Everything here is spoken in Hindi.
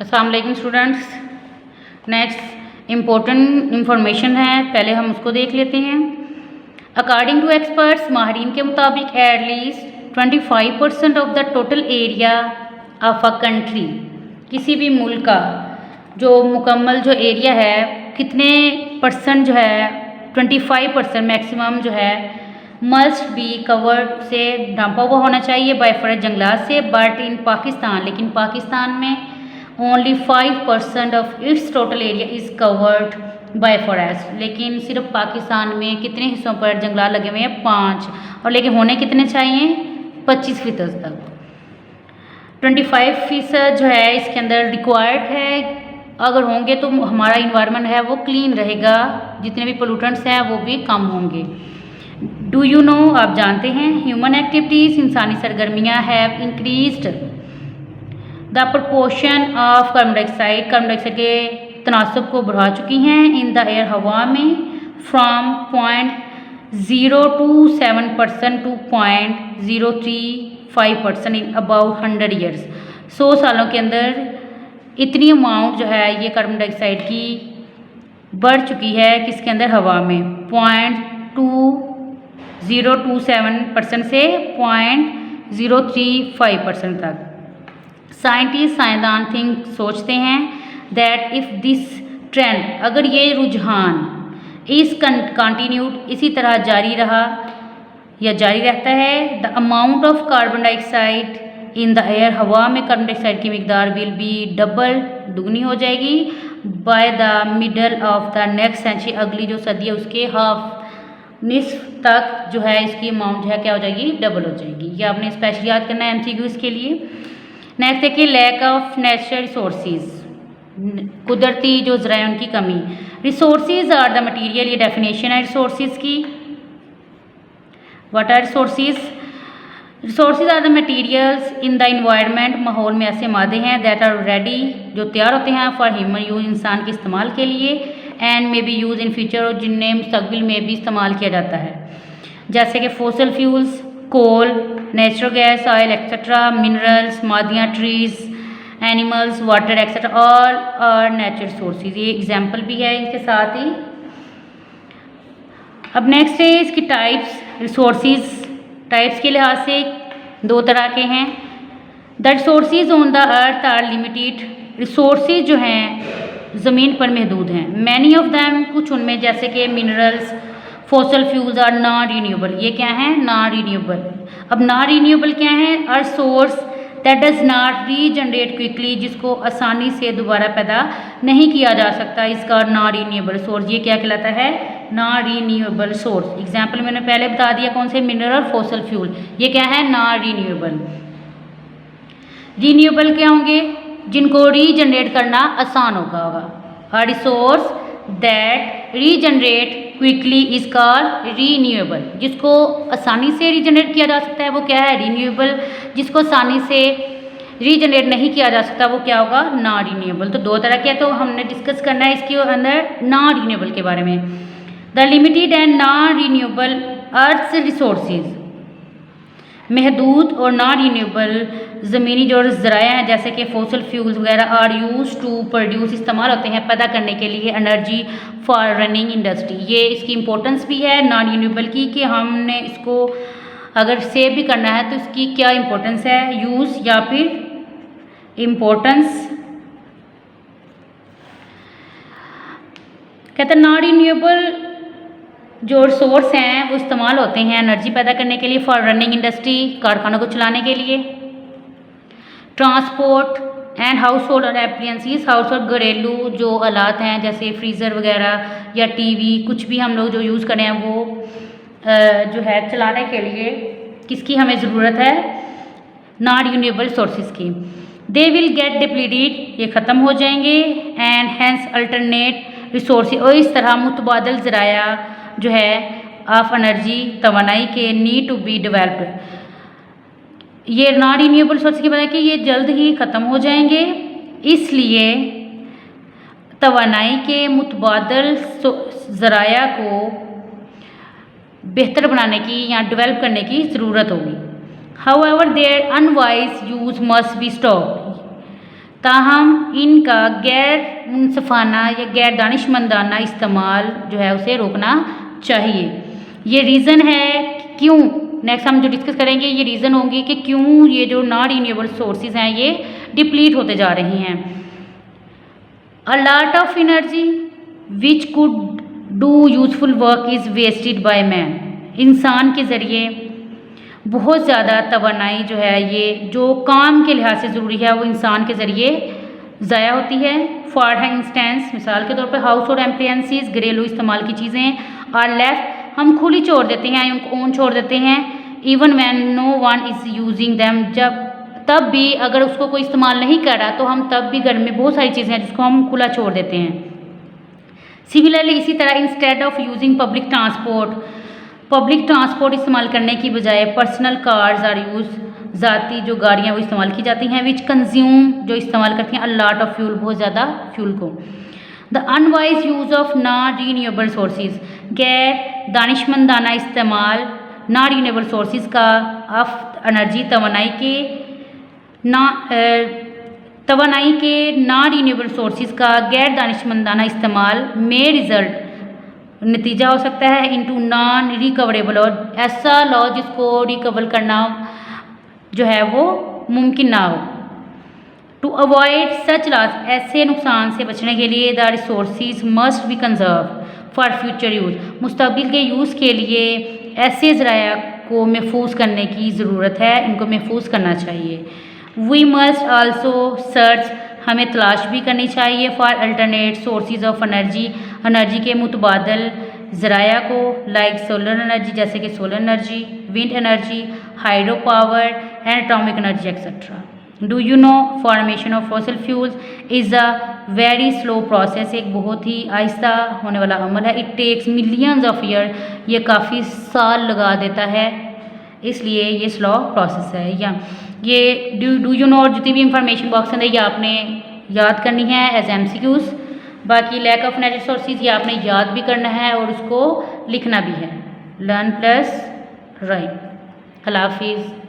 अस्सलाम वालेकुम स्टूडेंट्स। नेक्स्ट इम्पोर्टेंट इंफॉर्मेशन है, पहले हम उसको देख लेते हैं। अकॉर्डिंग टू एक्सपर्ट्स, माहरीन के मुताबिक at least 25% of the total area of a country, किसी भी मुल्क का जो मुकम्मल जो एरिया है कितने परसेंट जो है 25% मैक्सिमम जो है मस्ट बी कवर्ड से ढांपा हुआ होना चाहिए बाय फॉरेस्ट जंगलात से। बट इन पाकिस्तान, लेकिन पाकिस्तान में only 5% of its total area is covered by forest. लेकिन सिर्फ पाकिस्तान में कितने हिस्सों पर जंगलात लगे हुए हैं? 5। और लेकिन होने कितने चाहिए? 25% तक। 25% जो है इसके अंदर रिक्वायर्ड है। अगर होंगे तो हमारा इन्वायरमेंट है वो क्लीन रहेगा, जितने भी पोल्यूटेंट्स हैं वो भी कम होंगे। डू यू नो, आप जानते हैं, ह्यूमन एक्टिविटीज़, इंसानी सरगर्मियाँ have increased the proportion of carbon dioxide, carbon dioxide के तनासब को बढ़ा चुकी हैं इन द एयर, हवा में, from 0.027% to 0.035% in about 100 years. 100 सालों के अंदर इतनी अमाउंट जो है ये कार्बन डाइऑक्साइड की बढ़ चुकी है किसके अंदर? हवा में। 0.2027% से 0.035% तक। साइंटिस्ट, साइंसदान सोचते हैं दैट इफ़ दिस ट्रेंड, अगर ये रुझान इस कंटिन्यूड, इसी तरह जारी रहा या जारी रहता है, the amount of carbon dioxide in the air, हवा में कार्बन डाइऑक्साइड की मिकदार विल बी डबल, दुगनी हो जाएगी by the middle of the next century, अगली जो सदी है उसके निस्फ तक जो है इसकी अमाउंट जो है क्या हो जाएगी? डबल हो जाएगी। ये आपने स्पेशल याद करना है MCQs के लिए। नेक्स्ट देखिए, लैक ऑफ नेचुरल रिसोर्सेज, कुदरती जो ज़राए उनकी कमी। रिसोर्सेज आर द मटीरियल, ये डेफिनेशन है रिसोर्सेज की। What are resources? Resources are the materials in the environment, माहौल में ऐसे मादे हैं दैट आर रेडी, जो तैयार होते हैं फॉर ह्यूमन यूज, इंसान के इस्तेमाल के लिए, and may be use in future, और जिन्हें मुस्तकबिल में भी इस्तेमाल किया जाता है, जैसे कि fossil fuels, coal, natural gas, oil etcetera, minerals, मादियाँ, trees, animals, water etcetera, all are natural resources. ये एग्जाम्पल भी है इनके साथ ही। अब नेक्स्ट है इसकी टाइप्स। रिसोर्सेज टाइप्स के लिहाज से 2 तरह के हैं। The resources on the earth are limited, resources जो हैं ज़मीन पर महदूद हैं। मैनी ऑफ दैम, कुछ उनमें, जैसे कि minerals, fossil fuels are non renewable, ये क्या है? Non renewable. अब नॉन रीन्यूएबल क्या है? Are source that does not regenerate quickly, जिसको आसानी से दोबारा पैदा नहीं किया जा सकता, इसका नॉन रीन्यूएबल सोर्स, ये क्या कहलाता है? Non renewable source. एग्जाम्पल मैंने पहले बता दिया कौन से? मिनरल, फॉसिल फ्यूल, ये क्या है? Non renewable. रीन्यूएबल क्या होंगे? जिनको रीजनरेट करना आसान होगा। A resource that regenerate quickly is called renewable, जिसको आसानी से रीजनरेट किया जा सकता है वो क्या है? रीन्यूएबल। जिसको आसानी से रीजनरेट नहीं किया जा सकता वो क्या होगा? Non renewable. तो 2 तरह के, तो हमने डिस्कस करना है इसके अंदर नॉन रीन्यूएबल के बारे में। The limited and non renewable earth resources, महदूद और नॉन रीन्यूएबल ज़मीनी जो ज़राए हैं जैसे कि फॉसिल फ्यूल्स वगैरह, आर यूज टू प्रोड्यूस, इस्तेमाल होते हैं पैदा करने के लिए, एनर्जी फॉर रनिंग इंडस्ट्री। ये इसकी इम्पोर्टेंस भी है नॉन रीन्यूएबल की, कि हमने इसको अगर सेव भी करना है तो इसकी क्या इम्पोर्टेंस है, यूज़ या फिर इम्पोर्टेंस। कहते हैं नॉन रीन्यूएबल जो रिसोर्स हैं वो इस्तेमाल होते हैं एनर्जी पैदा करने के लिए, फॉर रनिंग इंडस्ट्री, कारखानों को चलाने के लिए, transport and house hold appliances, house hold घरेलू जो आलात हैं जैसे फ्रीज़र वगैरह या टीवी, कुछ भी हम लोग जो यूज़ करें वो जो है चलाने के लिए किसकी हमें ज़रूरत है? नॉन रीन्यूएबल सोर्सेज की। दे विल गेट डिप्लीटेड, ये ख़त्म हो जाएंगे, एंड हैंस अल्टरनेट रिसोर्सेज, और इस तरह मुतबादल ज़राया जो है ऑफ एनर्जी, तवानाई के, नीड टू बी डेवलप्ड। ये नॉन रीन्यूएबल सोर्स की बात है कि ये जल्द ही ख़त्म हो जाएंगे, इसलिए तवानाई के मुतबादल ज़राया को बेहतर बनाने की या डेवलप करने की ज़रूरत होगी। However their unwise use must be stopped, ताहम इनका गैर मुनसफाना या गैर दानिशमंदाना इस्तेमाल जो है उसे रोकना चाहिए। ये रीज़न है क्यों, नेक्स्ट हम जो डिस्कस करेंगे ये रीज़न होंगे कि क्यों ये जो नॉन रीन्यूएबल सोर्सेज हैं ये डिप्लीट होते जा रहे हैं। A lot of energy which could do useful work is wasted by man. इंसान के ज़रिए बहुत ज़्यादा तवानाई जो है ये जो काम के लिहाज से ज़रूरी है वो इंसान के ज़रिए ज़ाया होती है। फॉर इंस्टेंस, मिसाल के तौर पर हाउस होल्ड एप्लायंसेस, घरेलू इस्तेमाल की चीज़ें आर लेफ्ट, हम खुली छोड़ देते हैं, उनको ऑन छोड़ देते हैं। Even when no one is using them, जब तब भी अगर उसको कोई इस्तेमाल नहीं कर रहा तो हम तब भी घर में बहुत सारी चीज़ें हैं जिसको हम खुला छोड़ देते हैं। सिमिलरली इसी तरह instead of using public transport इस्तेमाल करने की बजाय पर्सनल कार्स आर यूज, ज़ाती जो गाड़ियाँ वो इस्तेमाल की जाती हैं। विच कंज्यूम, जो इस्तेमाल करती हैं अ लॉट ऑफ फ्यूल, बहुत ज़्यादा फ्यूल को। The unwise use of non renewable sources, गैर दानिशमंदाना इस्तेमाल नॉन रीन्यूएबल सोर्सेज का ऑफ एनर्जी, तवानाई के नॉन रीन्यूएबल सोर्सेज का गैर दानिशमंदाना इस्तेमाल में रिजल्ट, नतीजा हो सकता है इनटू नॉन रिकवरेबल, और ऐसा लॉ जिसको रिकवर करना जो है वो मुमकिन ना हो। टू अवॉइड सच लॉस, ऐसे नुकसान से बचने के लिए the resources must be conserve for future use, मुस्तकबिल के यूज़ के लिए ऐसे ज़राया को महफूज करने की ज़रूरत है, इनको महफूज करना चाहिए। वी मस्ट आल्सो सर्च, हमें तलाश भी करनी चाहिए for alternate sources of energy के मुतबादल ज़राया को, लाइक सोलर एनर्जी, जैसे कि solar energy, wind energy, hydro power and atomic energy etcetera. Do you know formation of fossil fuels is a very slow process, एक बहुत ही आहिस्ता होने वाला अमल है। It takes millions of year, ये काफ़ी साल लगा देता है, इसलिए ये स्लो प्रोसेस है। या ये डू यू नो, जितनी भी इंफॉर्मेशन बॉक्स है ये आपने याद करनी है एज MCQs। बाकी लैक ऑफ नेचुरल सोर्सेज ये आपने याद भी करना है और उसको लिखना भी है। Learn plus right. अल्लाह हाफिज़।